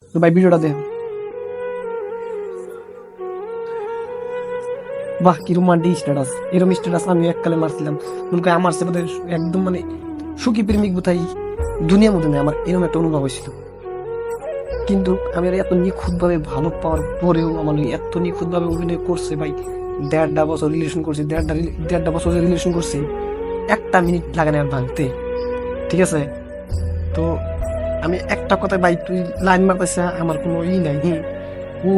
তো ভাই ভিডিওটা দেখ, বাহ কি রোমান্টিক স্ট্যাটাস। এরকম স্ট্যাটাস আমি এককালে মারছিলাম। মনে করি আমার সাথে একদম মানে সুখী প্রেমিক বোধহয় দুনিয়ার মধ্যে নেই, আমার এরকম একটা অনুভব হয়েছিল। কিন্তু আমি আর এত নিখুঁত ভাবে ভালো পাওয়ার পরেও আমার এত নিখুঁত ভাবে অভিনয় করছে ভাই। 1.5 বছর রিলেশন করছি, 1.5 বছর রিলেশন করছি, একটা মিনিট লাগে না আর ভাঙতে। ঠিক আছে, তো আমি একটা কথায় ভাই তুই লাইন মারতেছে আমার কোনো নাই, হ্যাঁ ও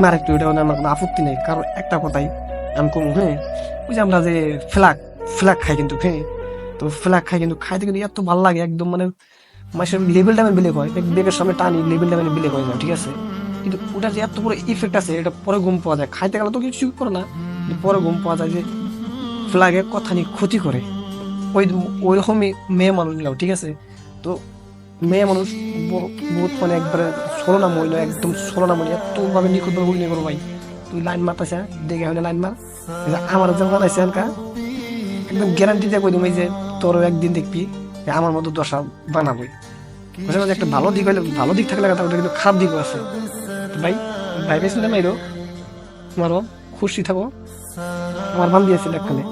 মারে তুই, এটা আমার কোনো আপত্তি নেই, কারণ একটা কথাই আমি কমু, হ্যাঁ ওই যে আমরা যে ফ্ল্যাগ ফ্ল্যাগ খাই কিন্তু, হ্যাঁ তো ফ্ল্যাগ খাই কিন্তু খাইতে কিন্তু এত ভালো লাগে একদম মানে মাসের লেভেলটা আমি বিলে হয় বেগের সামনে টানি লেভেলটা মানে বিলে হয়ে যায়। ঠিক আছে, কিন্তু ওটার যে এত বড় ইফেক্ট আছে এটা পরে ঘুম পাওয়া যায়, খাইতে গেলে তো কিছু করে না, কিন্তু পরে ঘুম পাওয়া যায় যে ফ্ল্যাগে কথা নিয়ে ক্ষতি করে। ওই ওই রকমই মেয়ে মানুষ নিলাম। ঠিক আছে, তো মেয়ে মানুষ বহুত মানে একবারে ছলনাময় নয়, একদম ছলনাময়, এত ভাবে নিখুঁত ভাবে অভিনয় করো ভাই। তুই লাইন মারতেছে দেখে হলে লাইন মার, আমার যখন বানাইছে আনকা একদম গ্যারান্টি দিয়ে কই তুমি যে তোরও একদিন দেখবি যে আমার মতো দশা বানাবোই। বুঝতে পারছি, একটা ভালো দিক হলে, ভালো দিক থাকলে কথা, ওটা কিন্তু খারাপ দিকও আছে। তো ভাই ভাই পেয়েছিল না মাইরো, তোমারও খুশি থাকো, আমার বান দিয়েছিল একখানে।